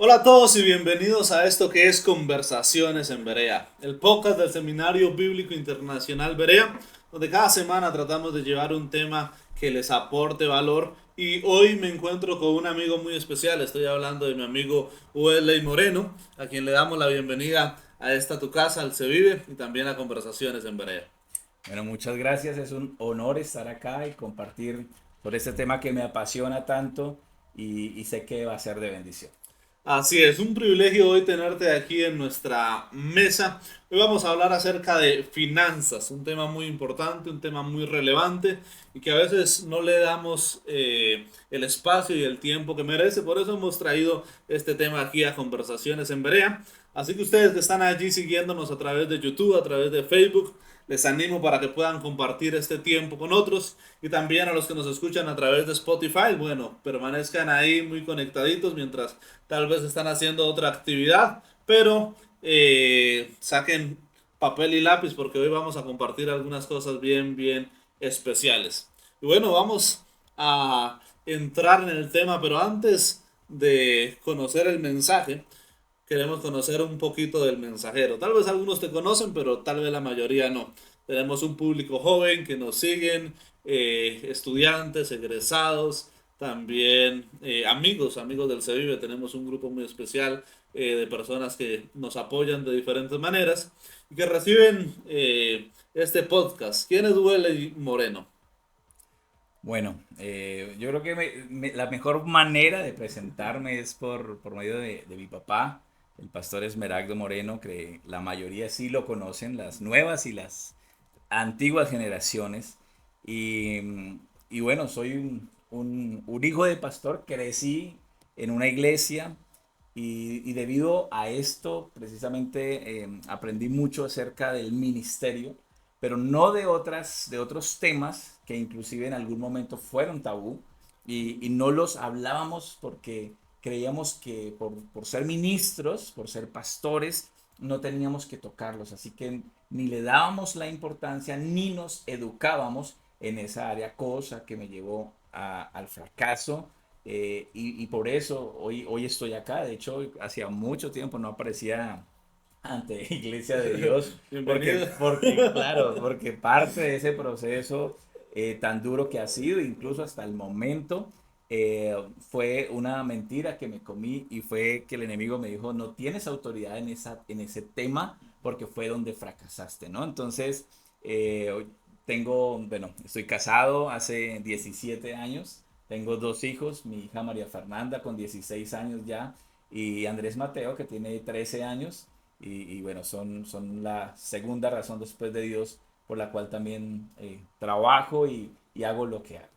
Hola a todos y bienvenidos a esto que es Conversaciones en Berea, el podcast del Seminario Bíblico Internacional Berea, donde cada semana tratamos de llevar un tema que les aporte valor. Y hoy me encuentro con un amigo muy especial. Estoy hablando de mi amigo Wesley Moreno, a quien le damos la bienvenida a esta tu casa, al Se Vive, y también a Conversaciones en Berea. Bueno, muchas gracias. Es un honor estar acá y compartir sobre este tema que me apasiona tanto y sé que va a ser de bendición. Así es, un privilegio hoy tenerte aquí en nuestra mesa. Hoy vamos a hablar acerca de finanzas, un tema muy importante, un tema muy relevante y que a veces no le damos el espacio y el tiempo que merece. Por eso hemos traído este tema aquí a Conversaciones en Berea. Así que ustedes que están allí siguiéndonos a través de YouTube, a través de Facebook, les animo para que puedan compartir este tiempo con otros y también a los que nos escuchan a través de Spotify, bueno, permanezcan ahí muy conectaditos mientras tal vez están haciendo otra actividad, pero saquen papel y lápiz porque hoy vamos a compartir algunas cosas bien especiales. Y bueno, vamos a entrar en el tema, pero antes de conocer el mensaje, queremos conocer un poquito del mensajero. Tal vez algunos te conocen, pero tal vez la mayoría no. Tenemos un público joven que nos siguen, estudiantes, egresados, también amigos del Cevive. Tenemos un grupo muy especial de personas que nos apoyan de diferentes maneras y que reciben este podcast. ¿Quién es Welle Moreno? Bueno, yo creo que la mejor manera de presentarme es por medio de mi papá, el pastor Esmeraldo Moreno, que la mayoría sí lo conocen, las nuevas y las antiguas generaciones. Y bueno, soy un hijo de pastor, crecí en una iglesia y debido a esto precisamente aprendí mucho acerca del ministerio, pero no de otros temas que inclusive en algún momento fueron tabú y no los hablábamos porque creíamos que por ser ministros, por ser pastores, no teníamos que tocarlos, así que ni le dábamos la importancia ni nos educábamos en esa área, cosa que me llevó al fracaso. Y por eso hoy estoy acá. De hecho, hacía mucho tiempo no aparecía ante Iglesia de Dios, Bienvenido. claro, porque parte de ese proceso tan duro que ha sido, incluso hasta el momento, fue una mentira que me comí y fue que el enemigo me dijo, no tienes autoridad en ese tema porque fue donde fracasaste, ¿no? Entonces, hoy bueno, estoy casado hace 17 años, tengo dos hijos, mi hija María Fernanda con 16 años ya y Andrés Mateo que tiene 13 años. Y bueno, son la segunda razón después de Dios por la cual también trabajo y hago lo que hago.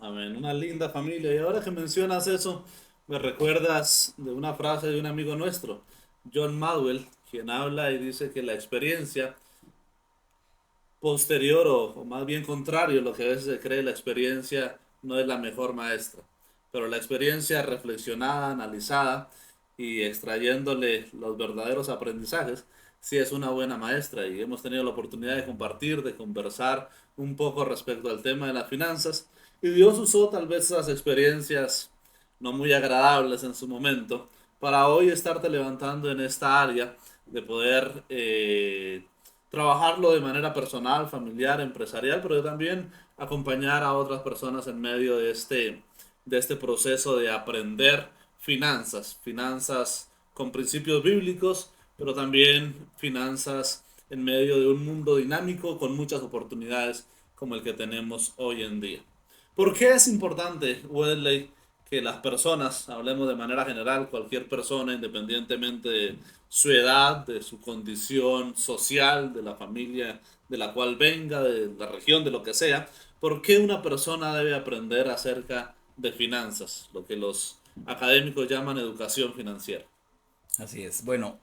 Amén, una linda familia. Y ahora que mencionas eso, me recuerdas de una frase de un amigo nuestro, John Madwell, quien habla y dice que la experiencia posterior o más bien contrario, lo que a veces se cree, la experiencia no es la mejor maestra, pero la experiencia reflexionada, analizada y extrayéndole los verdaderos aprendizajes, sí es una buena maestra y hemos tenido la oportunidad de compartir, de conversar un poco respecto al tema de las finanzas y Dios usó tal vez esas experiencias no muy agradables en su momento para hoy estarte levantando en esta área de poder trabajarlo de manera personal, familiar, empresarial, pero también acompañar a otras personas en medio de este proceso de aprender finanzas, finanzas con principios bíblicos, pero también finanzas en medio de un mundo dinámico con muchas oportunidades como el que tenemos hoy en día. ¿Por qué es importante, Wesley, que las personas, hablemos de manera general, cualquier persona, independientemente de su edad, de su condición social, de la familia de la cual venga, de la región, de lo que sea, por qué una persona debe aprender acerca de finanzas, lo que los académicos llaman educación financiera? Así es. Bueno,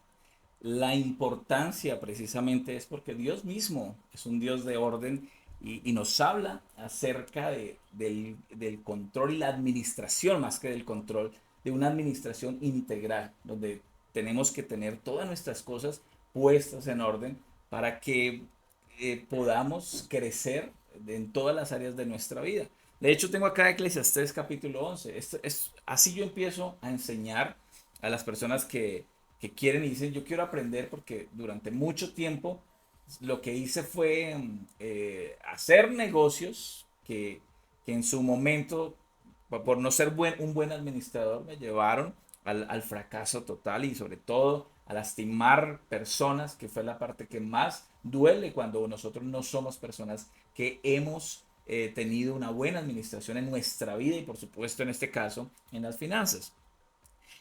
la importancia precisamente es porque Dios mismo es un Dios de orden y nos habla acerca del control y la administración, más que del control, de una administración integral, donde tenemos que tener todas nuestras cosas puestas en orden para que podamos crecer en todas las áreas de nuestra vida. De hecho, tengo acá Eclesiastés capítulo 11. Así yo empiezo a enseñar a las personas que quieren y dicen, yo quiero aprender porque durante mucho tiempo lo que hice fue hacer negocios que en su momento, por no ser un buen administrador, me llevaron al fracaso total y sobre todo a lastimar personas, que fue la parte que más duele cuando nosotros no somos personas que hemos tenido una buena administración en nuestra vida y por supuesto en este caso en las finanzas.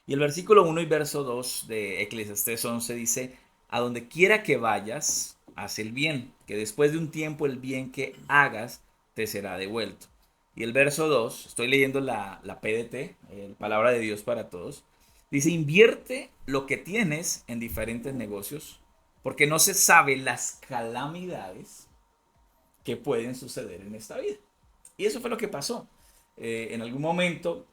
Y el versículo 1 y verso 2 de Eclesiastés 11 dice, a donde quiera que vayas, haz el bien, que después de un tiempo el bien que hagas te será devuelto. Y el verso 2 estoy leyendo la PDT, Palabra de Dios para Todos, dice, invierte lo que tienes en diferentes negocios, porque no se sabe las calamidades que pueden suceder en esta vida. Y eso fue lo que pasó. En algún momento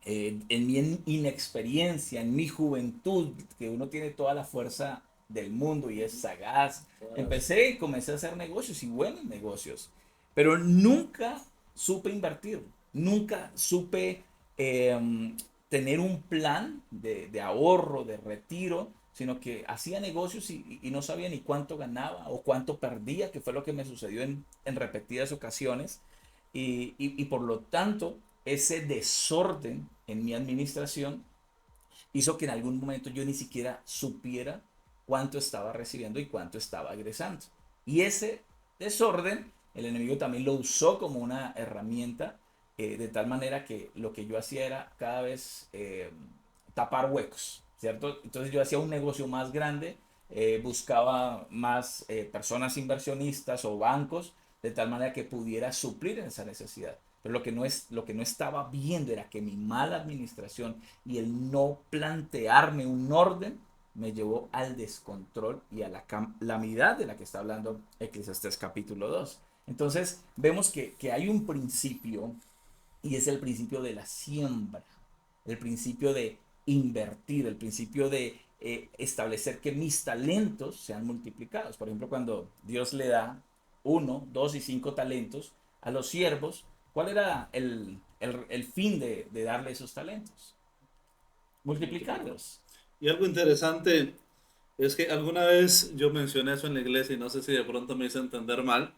en mi inexperiencia, en mi juventud, que uno tiene toda la fuerza del mundo y es sagaz, empecé y comencé a hacer negocios y buenos negocios, pero nunca supe invertir, nunca supe tener un plan de ahorro, de retiro, sino que hacía negocios y no sabía ni cuánto ganaba o cuánto perdía, que fue lo que me sucedió en repetidas ocasiones. Y por lo tanto, ese desorden en mi administración hizo que en algún momento yo ni siquiera supiera cuánto estaba recibiendo y cuánto estaba egresando. Y ese desorden, el enemigo también lo usó como una herramienta, de tal manera que lo que yo hacía era cada vez tapar huecos, ¿cierto? Entonces yo hacía un negocio más grande, buscaba más personas inversionistas o bancos, de tal manera que pudiera suplir esa necesidad. Pero lo que no estaba viendo era que mi mala administración y el no plantearme un orden me llevó al descontrol y a la calamidad de la que está hablando Eclesiastés capítulo 2. Entonces vemos que hay un principio y es el principio de la siembra, el principio de invertir, el principio de establecer que mis talentos sean multiplicados. Por ejemplo, cuando Dios le da 1, 2 y 5 talentos a los siervos, ¿cuál era el fin de darle esos talentos? Multiplicar. Multiplicarlos. Y algo interesante es que alguna vez yo mencioné eso en la iglesia y no sé si de pronto me hice entender mal,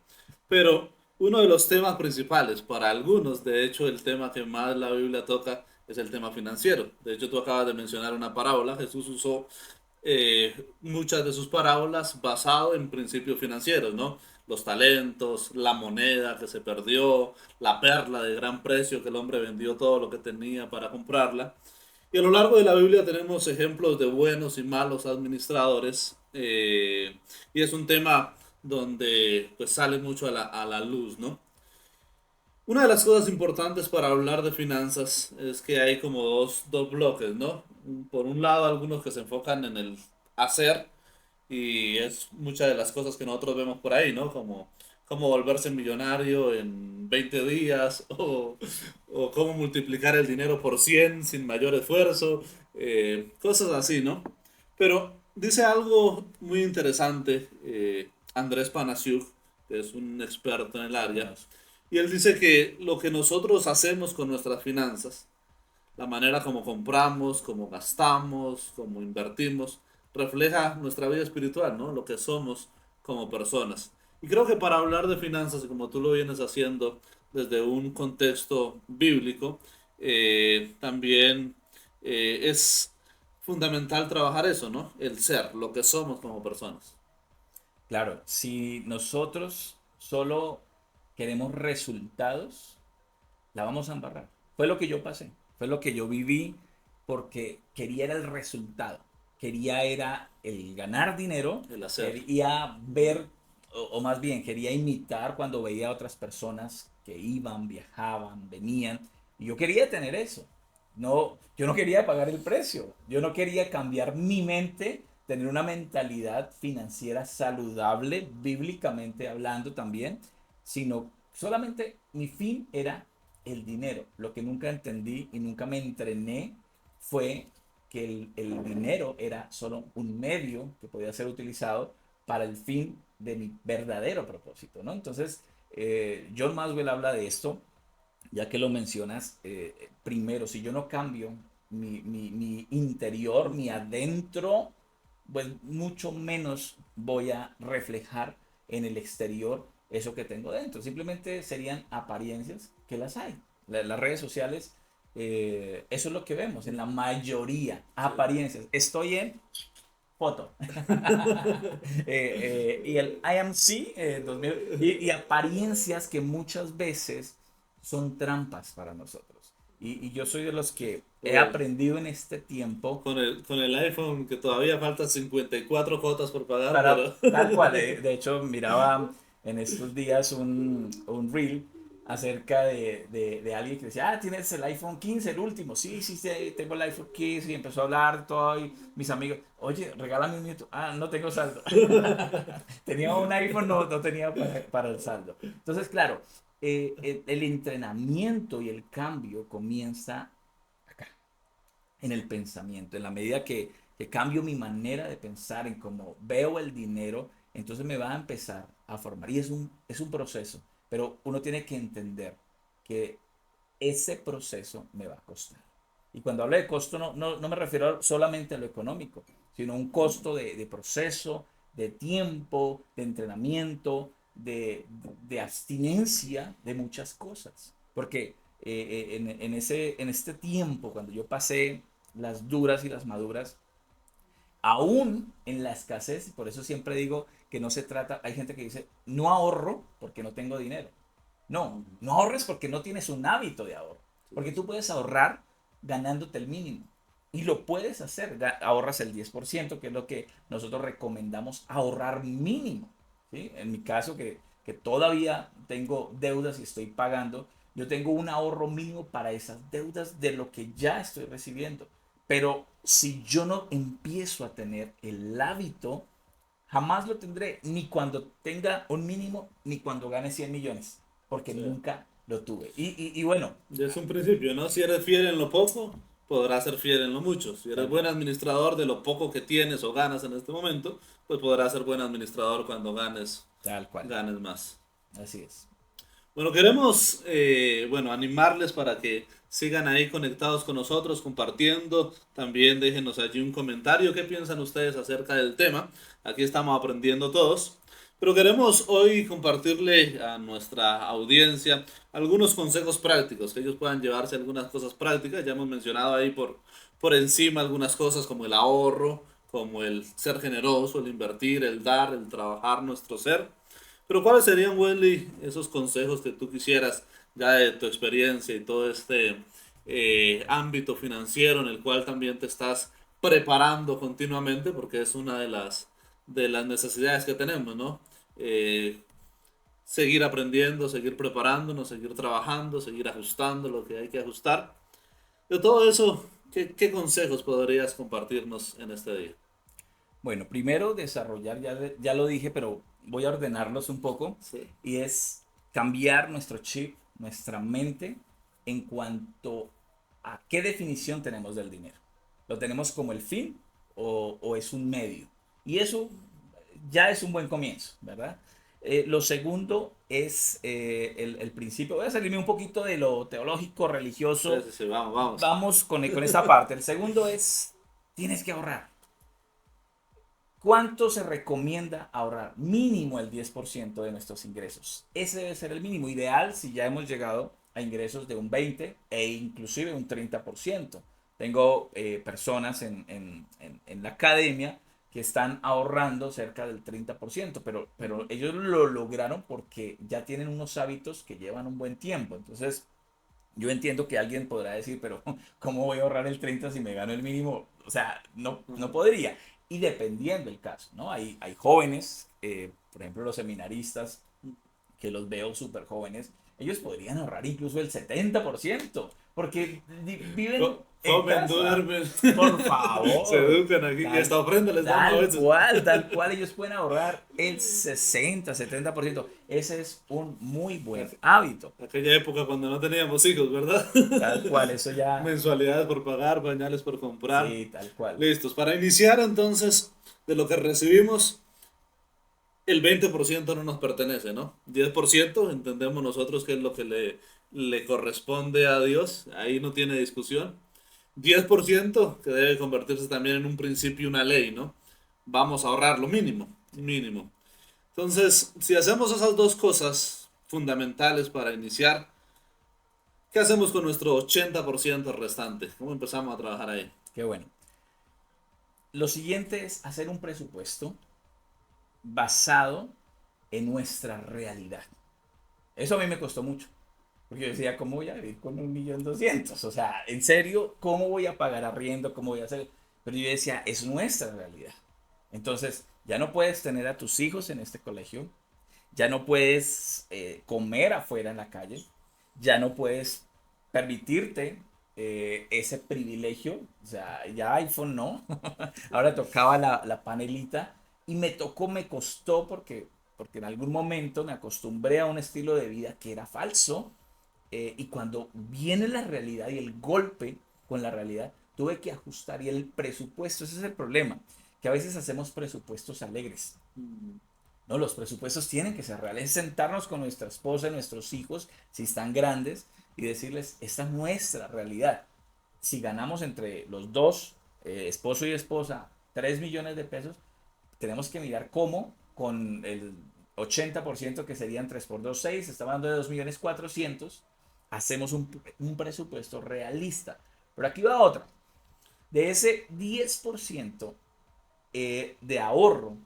pero uno de los temas principales para algunos, de hecho el tema que más la Biblia toca es el tema financiero. De hecho tú acabas de mencionar una parábola, Jesús usó muchas de sus parábolas basado en principios financieros, ¿no? Los talentos, la moneda que se perdió, la perla de gran precio que el hombre vendió todo lo que tenía para comprarla. Y a lo largo de la Biblia tenemos ejemplos de buenos y malos administradores, y es un tema donde pues sale mucho a la luz, ¿no? Una de las cosas importantes para hablar de finanzas es que hay como dos bloques, ¿no? Por un lado, algunos que se enfocan en el hacer, y es muchas de las cosas que nosotros vemos por ahí, ¿no? Como cómo volverse millonario en 20 días o cómo multiplicar el dinero por 100 sin mayor esfuerzo, cosas así, ¿no? Pero dice algo muy interesante Andrés Panasiuk, que es un experto en el área, y él dice que lo que nosotros hacemos con nuestras finanzas, la manera como compramos, como gastamos, como invertimos, refleja nuestra vida espiritual, ¿no? Lo que somos como personas. Y creo que para hablar de finanzas, y como tú lo vienes haciendo desde un contexto bíblico, también es fundamental trabajar eso, ¿no? El ser, lo que somos como personas. Claro, si nosotros solo queremos resultados, la vamos a embarrar. Fue lo que yo pasé, fue lo que yo viví porque quería era el resultado, quería era el ganar dinero, El hacer. quería ver, o más bien quería imitar cuando veía a otras personas que iban, viajaban, venían, y yo quería tener eso. No, yo no quería pagar el precio, yo no quería cambiar mi mente, tener una mentalidad financiera saludable, bíblicamente hablando también, sino solamente mi fin era el dinero. Lo que nunca entendí y nunca me entrené fue que el dinero era solo un medio que podía ser utilizado para el fin de mi verdadero propósito, ¿no? Entonces, John Maxwell habla de esto, ya que lo mencionas, primero, si yo no cambio mi interior, mi adentro, pues mucho menos voy a reflejar en el exterior eso que tengo dentro. Simplemente serían apariencias que las hay. Las redes sociales, eso es lo que vemos en la mayoría, Sí. apariencias. Estoy en foto. Y el IMC 2000, y apariencias que muchas veces son trampas para nosotros. Y yo soy de los que he Bueno, aprendido en este tiempo con el iPhone que todavía faltan 54 cuotas por pagar, para pero tal cual. De hecho, miraba en estos días un reel acerca de alguien que decía, tienes el iPhone 15 el último. Sí, sí, sí, tengo el iPhone 15 y empezó a hablar de todo y mis amigos, oye, regálame un minuto. No tengo saldo. Tenía un iPhone, no tenía para el saldo. Entonces, claro, el entrenamiento y el cambio comienza acá, en el pensamiento. En la medida que cambio mi manera de pensar en cómo veo el dinero, entonces me va a empezar a formar. Y es un proceso, pero uno tiene que entender que ese proceso me va a costar. Y cuando hablo de costo, no me refiero solamente a lo económico, sino un costo de proceso, de tiempo, de entrenamiento, de abstinencia de muchas cosas. Porque en este tiempo, cuando yo pasé las duras y las maduras, aún en la escasez, y por eso siempre digo que no se trata, hay gente que dice, no ahorro porque no tengo dinero. No, no ahorres porque no tienes un hábito de ahorro. Porque tú puedes ahorrar ganándote el mínimo. Y lo puedes hacer. Ahorras el 10%, que es lo que nosotros recomendamos ahorrar mínimo. ¿Sí? En mi caso, que todavía tengo deudas y estoy pagando, yo tengo un ahorro mínimo para esas deudas de lo que ya estoy recibiendo. Pero si yo no empiezo a tener el hábito, jamás lo tendré, ni cuando tenga un mínimo, ni cuando gane 100 millones, porque sí. nunca lo tuve. Y bueno, Ya es un principio, ¿no? Si eres fiel en lo poco, podrás ser fiel en lo mucho. Si eres tal buen cual, administrador de lo poco que tienes o ganas en este momento, pues podrás ser buen administrador cuando tal cual, ganes más. así es. Bueno, queremos bueno, animarles para que sigan ahí conectados con nosotros, compartiendo. También déjenos allí un comentario. ¿Qué piensan ustedes acerca del tema? Aquí estamos aprendiendo todos. Pero queremos hoy compartirle a nuestra audiencia algunos consejos prácticos, que ellos puedan llevarse algunas cosas prácticas. Ya hemos mencionado ahí por encima algunas cosas como el ahorro, como el ser generoso, el invertir, el dar, el trabajar nuestro ser. Pero ¿cuáles serían, Wendy, esos consejos que tú quisieras, ya de tu experiencia y todo este ámbito financiero en el cual también te estás preparando continuamente, porque es una de las necesidades que tenemos, ¿no? Eh, seguir aprendiendo, seguir preparándonos, seguir trabajando, seguir ajustando lo que hay que ajustar. De todo eso, qué consejos podrías compartirnos en este día? Bueno, primero desarrollar, ya lo dije, pero voy a ordenarlos un poco, Sí, y es cambiar nuestro chip, nuestra mente, en cuanto a qué definición tenemos del dinero. ¿Lo tenemos como el fin o es un medio? Y eso ya es un buen comienzo, ¿verdad? Lo segundo es el principio. Voy a salirme un poquito de lo teológico, sí, religioso. sí, sí, vamos, vamos. Vamos con esta parte. El segundo es, tienes que ahorrar. ¿Cuánto se recomienda ahorrar? Mínimo el 10% de nuestros ingresos. Ese debe ser el mínimo ideal si ya hemos llegado a ingresos de un 20 e inclusive un 30%. Tengo personas en la academia que están ahorrando cerca del 30%, pero ellos lo lograron porque ya tienen unos hábitos que llevan un buen tiempo. Entonces, yo entiendo que alguien podrá decir, pero ¿cómo voy a ahorrar el 30 si me gano el mínimo? O sea, no podría. Y dependiendo el caso, ¿no? Hay jóvenes, por ejemplo, los seminaristas, que los veo súper jóvenes, ellos podrían ahorrar incluso el 70%, porque viven en Comen, casa. duermen, Por se favor. educan aquí y Tal, hasta ofrenda les damos a veces. tal cual, ellos pueden ahorrar el 60-70%. Ese es un muy buen hábito. Aquella época cuando no teníamos hijos, ¿verdad? Tal cual, eso ya, Mensualidades por pagar, pañales por comprar. sí, tal cual. Listos. Para iniciar entonces, de lo que recibimos, el 20% no nos pertenece, ¿no? 10% entendemos nosotros que es lo que le corresponde a Dios. Ahí no tiene discusión. 10% que debe convertirse también en un principio y una ley, ¿no? Vamos a ahorrar lo mínimo, mínimo. Entonces, si hacemos esas dos cosas fundamentales para iniciar, ¿qué hacemos con nuestro 80% restante? ¿Cómo empezamos a trabajar ahí? Qué bueno. Lo siguiente es hacer un presupuesto basado en nuestra realidad. Eso a mí me costó mucho. Porque yo decía, ¿cómo voy a vivir con 1.200.000? O sea, en serio, ¿cómo voy a pagar arriendo? ¿Cómo voy a hacer? Pero yo decía, es nuestra realidad. Entonces, ya no puedes tener a tus hijos en este colegio, ya no puedes comer afuera en la calle, ya no puedes permitirte ese privilegio, o sea, ya iPhone no, ahora tocaba la panelita y me costó porque en algún momento me acostumbré a un estilo de vida que era falso y cuando viene la realidad y el golpe con la realidad, tuve que ajustar y el presupuesto, ese es el problema, que a veces hacemos presupuestos alegres. No, los presupuestos tienen que ser reales. Es sentarnos con nuestra esposa y nuestros hijos, si están grandes, y decirles, esta es nuestra realidad. Si ganamos entre los dos, esposo y esposa, 3 millones de pesos, tenemos que mirar cómo con el 80% que serían 3 por 2 6, estamos hablando de 2.400.000, hacemos un presupuesto realista. Pero aquí va otra. De ese 10% de ahorro,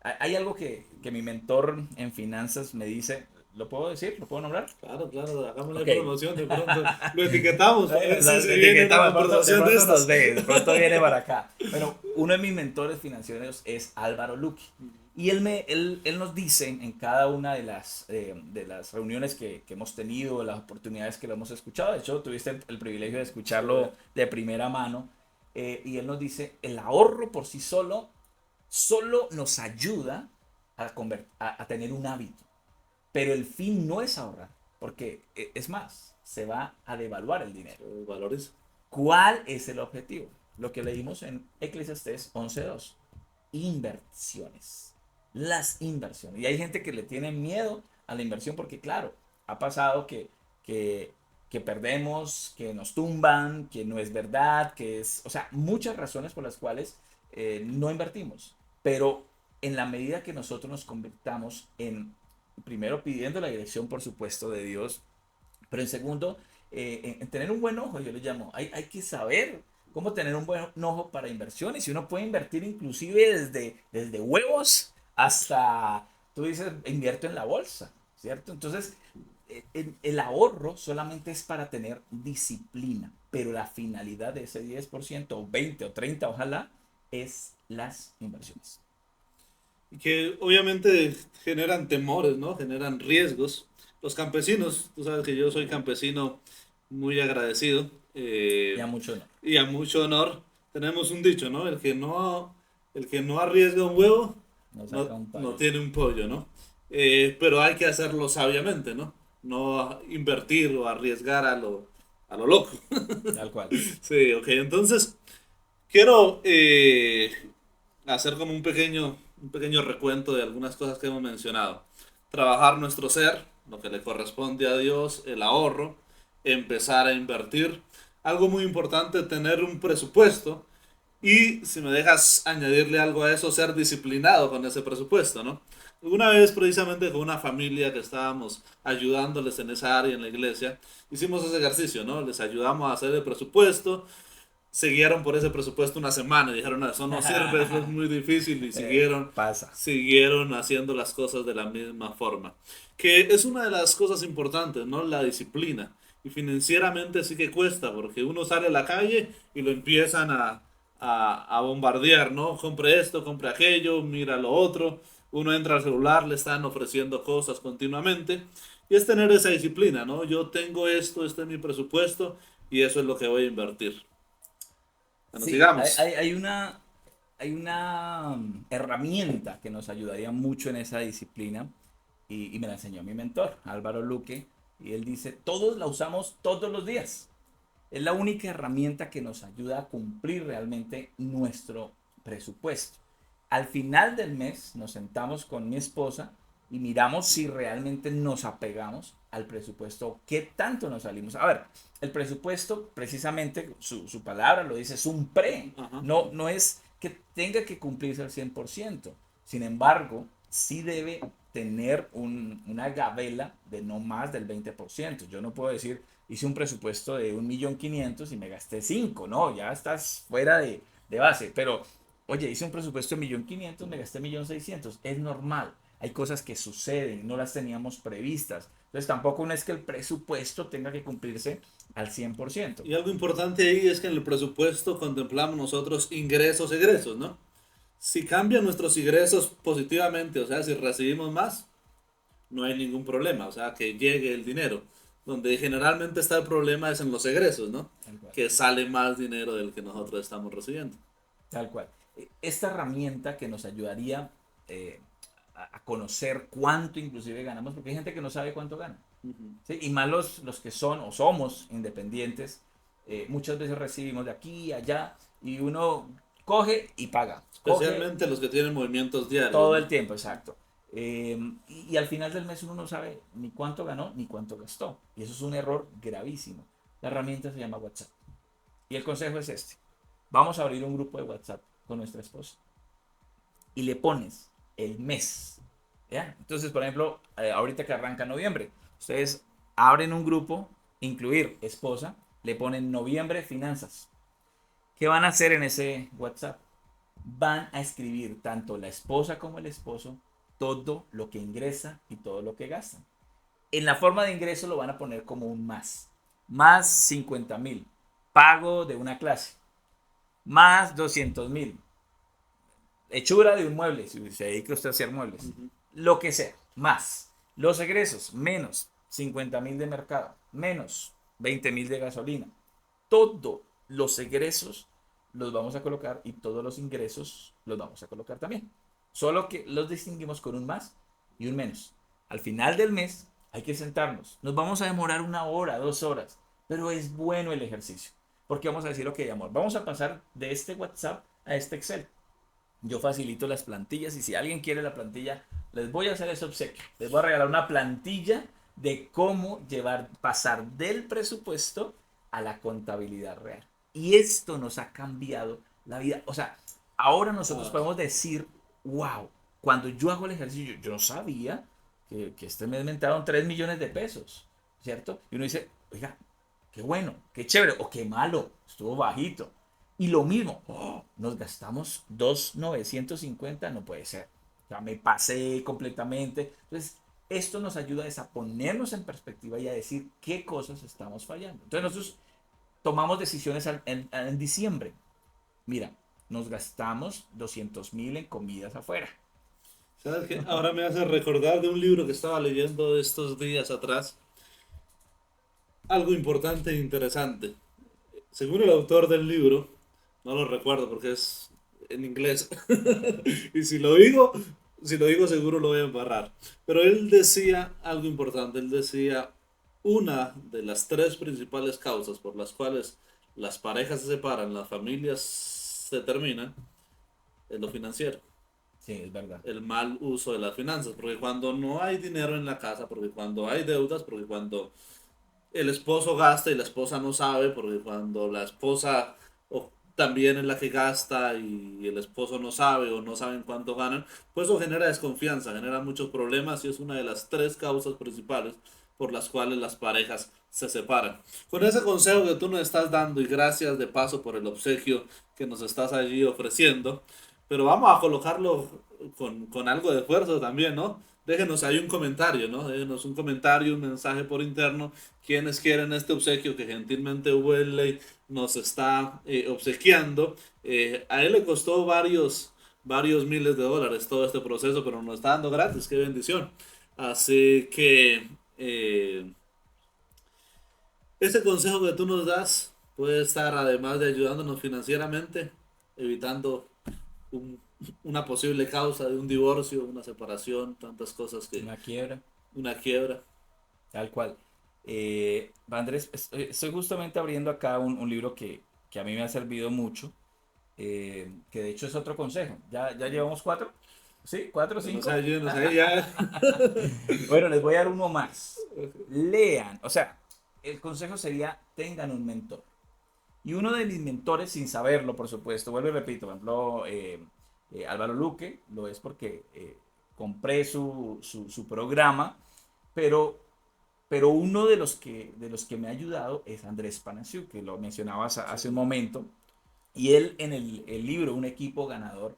hay algo que mi mentor en finanzas me dice, ¿lo puedo decir? ¿Lo puedo nombrar? Claro, claro, hagámosle Ok. promoción de pronto. Lo etiquetamos para ver si se De viene etiquetado, una de promoción de pronto nos estas. ve, de pronto viene para acá. Bueno, uno de mis mentores financieros es Álvaro Luque. Y él nos dice en cada una de las reuniones que hemos tenido, de las oportunidades que lo hemos escuchado, de hecho tuviste el privilegio de Sí, escucharlo de primera mano, y él nos dice, el ahorro por sí solo nos ayuda a tener un hábito. Pero el fin no es ahorrar, porque es más, se va a devaluar el dinero. se valoriza. ¿Cuál es el objetivo? Lo que leímos en Eclesiastés 11:2. Inversiones. Las inversiones. Y hay gente que le tiene miedo a la inversión porque, claro, ha pasado que, que perdemos, que nos tumban, que no es verdad, que es, o sea, muchas razones por las cuales no invertimos. Pero en la medida que nosotros nos convirtamos en, primero pidiendo la dirección, por supuesto, de Dios, pero en segundo, en tener un buen ojo, yo le llamo. Hay que saber cómo tener un buen ojo para inversiones. Y uno puede invertir inclusive desde huevos hasta, tú dices, invierto en la bolsa, ¿cierto? Entonces, el ahorro solamente es para tener disciplina, pero la finalidad de ese 10% o 20 o 30, ojalá, es las inversiones. Y que obviamente generan temores, ¿no? Generan riesgos. Los campesinos, tú sabes que yo soy campesino muy agradecido Ya mucho no. y a mucho honor. Tenemos un dicho, ¿no? El que no arriesga un huevo No saca no, un no payo. tiene un pollo, ¿no? Pero hay que hacerlo sabiamente, ¿no? No invertir o arriesgar a lo loco. Tal cual. Sí, ok, entonces quiero hacer como un pequeño recuento de algunas cosas que hemos mencionado. Trabajar nuestro ser, lo que le corresponde a Dios, el ahorro, empezar a invertir. Algo muy importante, tener un presupuesto y, si me dejas añadirle algo a eso, ser disciplinado con ese presupuesto, ¿no? Una vez precisamente con una familia que estábamos ayudándoles en esa área en la iglesia, hicimos ese ejercicio, ¿no? Les ayudamos a hacer el presupuesto, se guiaron por ese presupuesto una semana y dijeron, "No, eso no sirve, eso es muy difícil", y Pasa. siguieron haciendo las cosas de la misma forma. Que es una de las cosas importantes, ¿no? La disciplina. Y financieramente sí que cuesta, porque uno sale a la calle y lo empiezan a bombardear, ¿no? Compre esto, compre aquello, mira lo otro. Uno entra al celular, le están ofreciendo cosas continuamente. Y es tener esa disciplina, ¿no? Yo tengo esto, este es mi presupuesto y eso es lo que voy a invertir. Bueno, Sí, sigamos. hay una herramienta que nos ayudaría mucho en esa disciplina y me la enseñó mi mentor, Álvaro Luque, y él dice, todos la usamos todos los días. Es la única herramienta que nos ayuda a cumplir realmente nuestro presupuesto. Al final del mes nos sentamos con mi esposa y miramos si realmente nos apegamos al presupuesto, qué tanto nos salimos. A ver, el presupuesto, precisamente, su palabra lo dice, es un pre. Ajá. No es que tenga que cumplirse al 100%. Sin embargo, sí debe tener una gabela de no más del 20%. Yo no puedo decir, hice un presupuesto de 1.500.000 y me gasté 5. No, ya estás fuera de base. Pero, oye, hice un presupuesto de 1.500.000, me gasté 1.600.000. Es normal. Hay cosas que suceden, no las teníamos previstas. Entonces tampoco no es que el presupuesto tenga que cumplirse al 100%. Y algo importante ahí es que en el presupuesto contemplamos nosotros ingresos, egresos, ¿no? Si cambian nuestros ingresos positivamente, o sea, si recibimos más, no hay ningún problema, o sea, que llegue el dinero. Donde generalmente está el problema es en los egresos, ¿no? Tal cual. Que sale más dinero del que nosotros estamos recibiendo. Tal cual. Esta herramienta que nos ayudaría eh, a conocer cuánto inclusive ganamos, porque hay gente que no sabe cuánto gana. Ujú. ¿Sí? Y más los que son o somos independientes, muchas veces recibimos de aquí y allá y uno coge y paga. Coge Especialmente los que tienen movimientos diarios, todo el ¿no? tiempo, exacto. Y al final del mes uno no sabe ni cuánto ganó ni cuánto gastó. Y eso es un error gravísimo. La herramienta se llama WhatsApp. Y el consejo es este. Vamos a abrir un grupo de WhatsApp con nuestra esposa. Y le pones el mes. ¿Ya? Entonces, por ejemplo, ahorita que arranca noviembre, ustedes abren un grupo, incluir esposa, le ponen noviembre finanzas. ¿Qué van a hacer en ese WhatsApp? Van a escribir tanto la esposa como el esposo todo lo que ingresa y todo lo que gastan. En la forma de ingreso lo van a poner como un más. Más 50.000. Pago de una clase. Más 200.000. Hechura de un mueble, si se dedica usted a hacer muebles. Ujú. Lo que sea. Más. Los egresos. Menos 50.000 de mercado. Menos 20.000 de gasolina. Todos los egresos los vamos a colocar y todos los ingresos los vamos a colocar también. Solo que los distinguimos con un más y un menos. Al final del mes hay que sentarnos. Nos vamos a demorar 1 hora, 2 horas, pero es bueno el ejercicio. Porque vamos a decir, ok, amor, vamos a pasar de este WhatsApp a este Excel. Yo facilito las plantillas y si alguien quiere la plantilla, les voy a hacer ese obsequio. Les voy a regalar una plantilla de cómo pasar del presupuesto a la contabilidad real. Y esto nos ha cambiado la vida. O sea, ahora nosotros Ah, podemos decir, wow, cuando yo hago el ejercicio, yo no sabía que este mes me entraron 3 millones de pesos, ¿cierto? Y uno dice, oiga, qué bueno, qué chévere, o qué malo, estuvo bajito. Y lo mismo, nos gastamos 2.950, no puede ser. O sea, me pasé completamente. Entonces, esto nos ayuda a ponernos en perspectiva y a decir qué cosas estamos fallando. Entonces, nosotros tomamos decisiones en diciembre. Mira, nos gastamos 200.000 en comidas afuera. ¿sabes qué? Ahora me hace recordar de un libro que estaba leyendo estos días atrás. Algo importante e interesante. Según el autor del libro, no lo recuerdo porque es en inglés. Y si lo digo seguro lo voy a embarrar. Pero él decía algo importante. Él decía, una de las tres principales causas por las cuales las parejas se separan, las familias se terminan, es lo financiero. Sí, es verdad. El mal uso de las finanzas. Porque cuando no hay dinero en la casa, porque cuando hay deudas, porque cuando el esposo gasta y la esposa no sabe, porque cuando la esposa también es la que gasta y el esposo no sabe o no saben cuánto ganan, pues eso genera desconfianza, genera muchos problemas y es una de las tres causas principales por las cuales las parejas se separan. Con ese consejo que tú nos estás dando y gracias de paso por el obsequio que nos estás allí ofreciendo, pero vamos a colocarlo con algo de esfuerzo también, ¿no? Déjenos ahí un comentario, ¿no? Déjenos un comentario, un mensaje por interno. Quienes quieren este obsequio que gentilmente Welley nos está obsequiando. A él le costó varios miles de dólares todo este proceso, pero nos está dando gratis. ¡Qué bendición! Así que ese consejo que tú nos das puede estar, además de ayudándonos financieramente, evitando un- una posible causa de un divorcio, una separación, tantas cosas que Una quiebra. una quiebra. Tal cual. Andrés, estoy justamente abriendo acá un libro que a mí me ha servido mucho, que de hecho es otro consejo. Ya llevamos 4. ¿Sí? ¿Cuatro o Que no cinco? sea yo, no sé, ya. Bueno, les voy a dar uno más. Lean. O sea, el consejo sería, tengan un mentor. Y uno de mis mentores, sin saberlo, por supuesto, vuelvo y repito, por ejemplo, Álvaro Luque, lo es porque compré su programa, pero, pero uno de los que me ha ayudado es Andrés Panasiuk, que lo mencionabas hace un Sí, momento, y él en el libro Un equipo ganador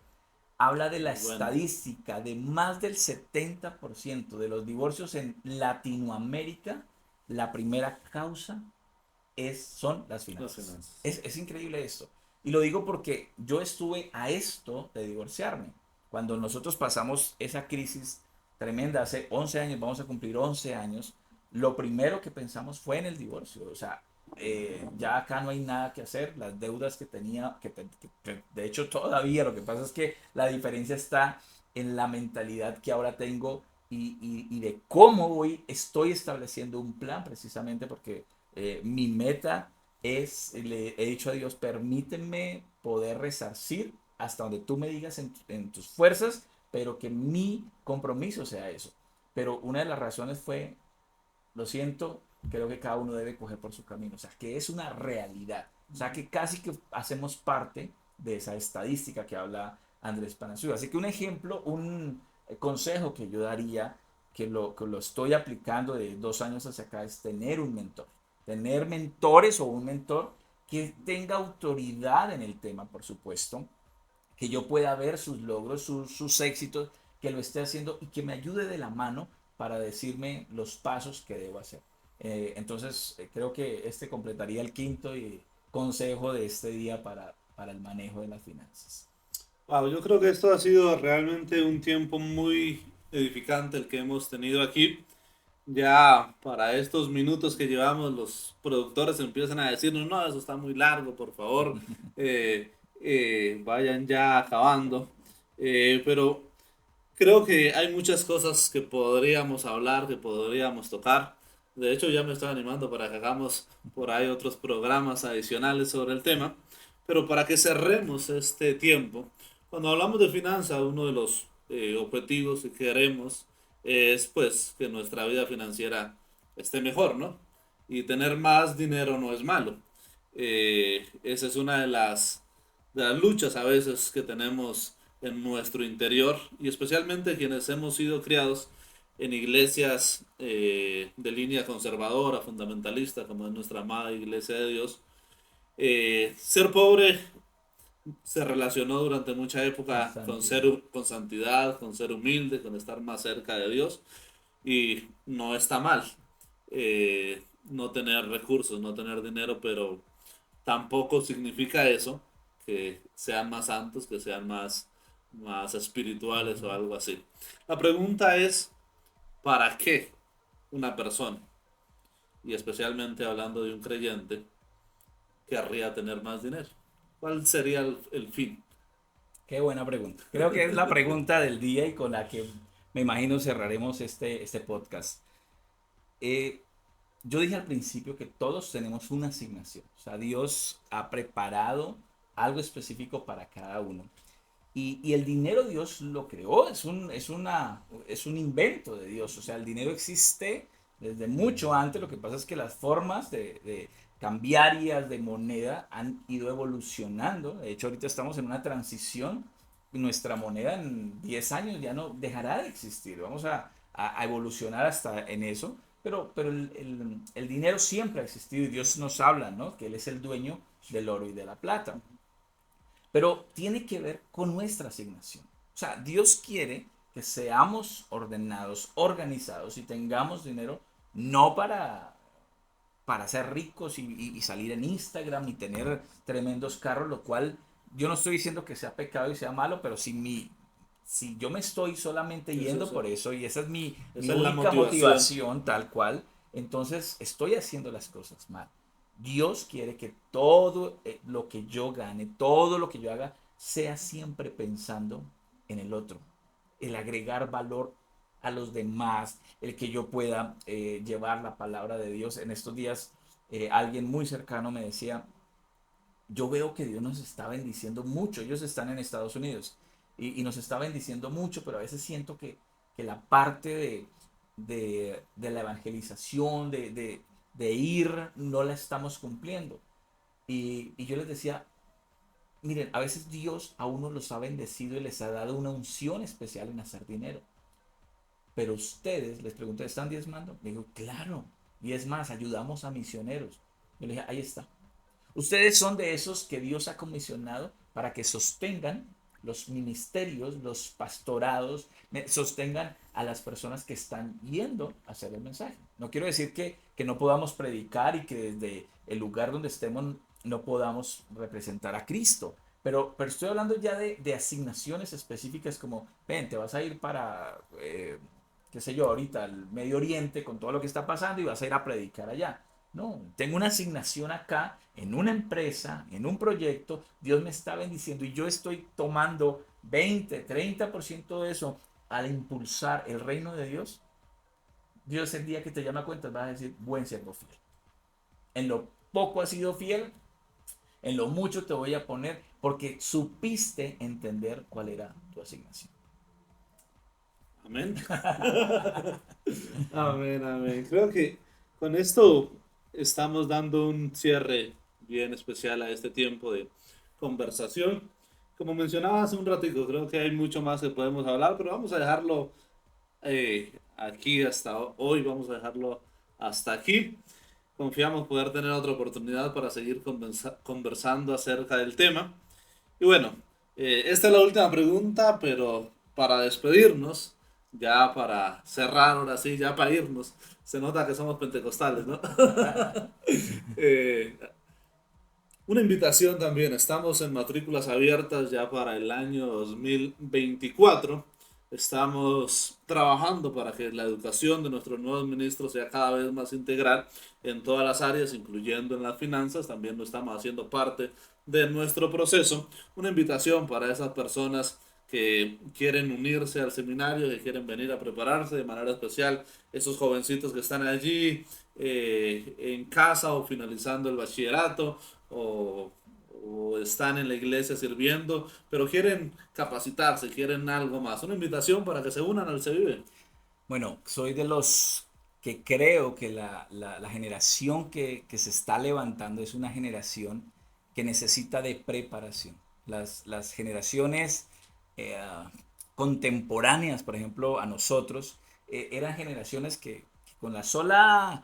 habla de la muy bueno. estadística de más del 70% de los divorcios en Latinoamérica, la primera causa son las Las finanzas. finanzas. Es increíble esto. Y lo digo porque yo estuve a esto de divorciarme. Cuando nosotros pasamos esa crisis tremenda, hace 11 años, vamos a cumplir 11 años, lo primero que pensamos fue en el divorcio. O sea, ya acá no hay nada que hacer, las deudas que tenía, que de hecho todavía, lo que pasa es que la diferencia está en la mentalidad que ahora tengo y de cómo hoy estoy estableciendo un plan precisamente porque mi meta es, le he dicho a Dios, permíteme poder resarcir hasta donde tú me digas en tus fuerzas, pero que mi compromiso sea eso. Pero una de las razones fue, lo siento, creo que cada uno debe coger por su camino. O sea, que es una realidad. O sea, que casi que hacemos parte de esa estadística que habla Andrés Panazú. Así que un ejemplo, un consejo que yo daría, que lo estoy aplicando de 2 años hacia acá, es tener un mentor. Tener mentores o un mentor que tenga autoridad en el tema, por supuesto, que yo pueda ver sus logros, sus éxitos, que lo esté haciendo y que me ayude de la mano para decirme los pasos que debo hacer. Entonces, creo que este completaría el quinto consejo de este día para el manejo de las finanzas. Wow, yo creo que esto ha sido realmente un tiempo muy edificante el que hemos tenido aquí. Ya para estos minutos que llevamos, los productores empiezan a decirnos, no, eso está muy largo, por favor, vayan ya acabando. Pero creo que hay muchas cosas que podríamos hablar, que podríamos tocar. De hecho, ya me estoy animando para que hagamos por ahí otros programas adicionales sobre el tema. Pero para que cerremos este tiempo, cuando hablamos de finanzas, uno de los objetivos que queremos es pues que nuestra vida financiera esté mejor, ¿no? Y tener más dinero no es malo. Esa es una de las luchas a veces que tenemos en nuestro interior y especialmente quienes hemos sido criados en iglesias de línea conservadora, fundamentalista, como es nuestra amada Iglesia de Dios. Ser pobre se relacionó durante mucha Con época con santidad. con santidad, con ser humilde, con estar más cerca de Dios y no está mal no tener recursos, no tener dinero, pero tampoco significa eso que sean más santos, que sean más espirituales o algo así. La pregunta es, ¿para qué una persona, y especialmente hablando de un creyente, querría tener más dinero? ¿Cuál sería el fin? Qué buena pregunta. Creo que es la pregunta del día y con la que me imagino cerraremos este podcast. Eh, yo dije al principio que todos tenemos una asignación. O sea, Dios ha preparado algo específico para cada uno. Y el dinero Dios lo creó, es un invento de Dios. O sea, el dinero existe desde mucho antes. Lo que pasa es que las formas de cambiarias de moneda han ido evolucionando. De hecho, ahorita estamos en una transición. Nuestra moneda en 10 años ya no dejará de existir. Vamos a evolucionar hasta en eso. Pero el dinero siempre ha existido y Dios nos habla, ¿no? Que Él es el dueño del oro y de la plata. Pero tiene que ver con nuestra asignación. O sea, Dios quiere que seamos ordenados, organizados y tengamos dinero no para ser ricos y salir en Instagram y tener tremendos carros, lo cual yo no estoy diciendo que sea pecado y sea malo, pero si yo me estoy solamente Es yendo eso. por eso y esa es mi Esa es la única motivación. motivación tal cual, entonces estoy haciendo las cosas mal. Dios quiere que todo lo que yo gane, todo lo que yo haga, sea siempre pensando en el otro, el agregar valor a los demás, el que yo pueda llevar la palabra de Dios. En estos días alguien muy cercano me decía, yo veo que Dios nos está bendiciendo mucho, ellos están en Estados Unidos, y nos está bendiciendo mucho, pero a veces siento que la parte de la evangelización, de ir, no la estamos cumpliendo. Y yo les decía, miren, a veces Dios a uno los ha bendecido y les ha dado una unción especial en hacer dinero. Pero ustedes, les pregunté, ¿están diezmando? Me dijo, claro. Y es más, ayudamos a misioneros. Yo le dije, ahí está. Ustedes son de esos que Dios ha comisionado para que sostengan los ministerios, los pastorados, sostengan a las personas que están yendo a hacer el mensaje. No quiero decir que no podamos predicar y que desde el lugar donde estemos no podamos representar a Cristo. Pero estoy hablando ya de asignaciones específicas como, ven, te vas a ir para, qué sé yo, ahorita al Medio Oriente con todo lo que está pasando y vas a ir a predicar allá. No, tengo una asignación acá, en una empresa, en un proyecto, Dios me está bendiciendo y yo estoy tomando 20, 30% de eso al impulsar el reino de Dios. Dios el día que te llama a cuentas va a decir, buen siervo fiel. En lo poco has sido fiel, en lo mucho te voy a poner porque supiste entender cuál era tu asignación. Amén. Amén, amén. Creo que con esto estamos dando un cierre bien especial a este tiempo de conversación. Como mencionaba hace un ratito, creo que hay mucho más que podemos hablar, pero vamos a dejarlo aquí hasta hoy, vamos a dejarlo hasta aquí. Confiamos poder tener otra oportunidad para seguir conversando acerca del tema. Y bueno, esta es la última pregunta, pero para despedirnos, ya para cerrar, ahora sí, ya para irnos, se nota que somos pentecostales, ¿no? Eh, una invitación también, estamos en matrículas abiertas ya para el año 2024. Estamos trabajando para que la educación de nuestros nuevos ministros sea cada vez más integral en todas las áreas, incluyendo en las finanzas. También lo estamos haciendo parte de nuestro proceso. Una invitación para esas personas que quieren unirse al seminario, que quieren venir a prepararse de manera especial, esos jovencitos que están allí en casa o finalizando el bachillerato o, o están en la iglesia sirviendo, pero quieren capacitarse, quieren algo más. Una invitación para que se unan al Se Vive. Bueno, soy de los que creo que la generación que se está levantando es una generación que necesita de preparación. Las generaciones eh, contemporáneas, por ejemplo, a nosotros, eran generaciones que con la sola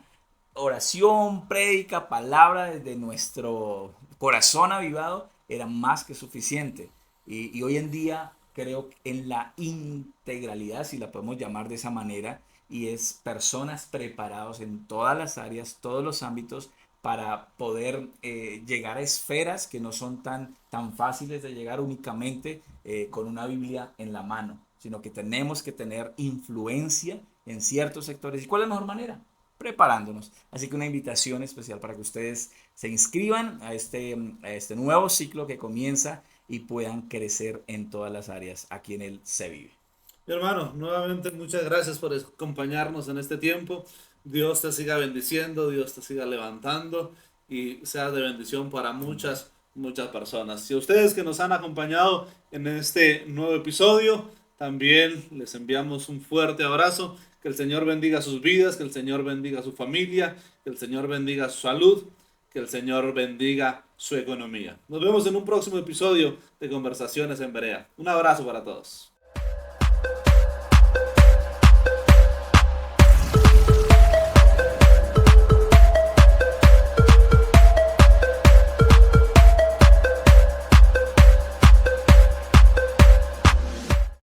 oración, prédica, palabra desde nuestro corazón avivado era más que suficiente. Y hoy en día creo en la integralidad, si la podemos llamar de esa manera, y es personas preparados en todas las áreas, todos los ámbitos, para poder llegar a esferas que no son tan fáciles de llegar únicamente con una Biblia en la mano, sino que tenemos que tener influencia en ciertos sectores. ¿Y cuál es la mejor manera? Preparándonos. Así que una invitación especial para que ustedes se inscriban a este nuevo ciclo que comienza y puedan crecer en todas las áreas aquí en el Se Vive. Mi hermano, nuevamente muchas gracias por acompañarnos en este tiempo. Dios te siga bendiciendo, Dios te siga levantando y sea de bendición para muchas, muchas personas. Y a ustedes que nos han acompañado en este nuevo episodio, también les enviamos un fuerte abrazo. Que el Señor bendiga sus vidas, que el Señor bendiga su familia, que el Señor bendiga su salud, que el Señor bendiga su economía. Nos vemos en un próximo episodio de Conversaciones en Berea. Un abrazo para todos.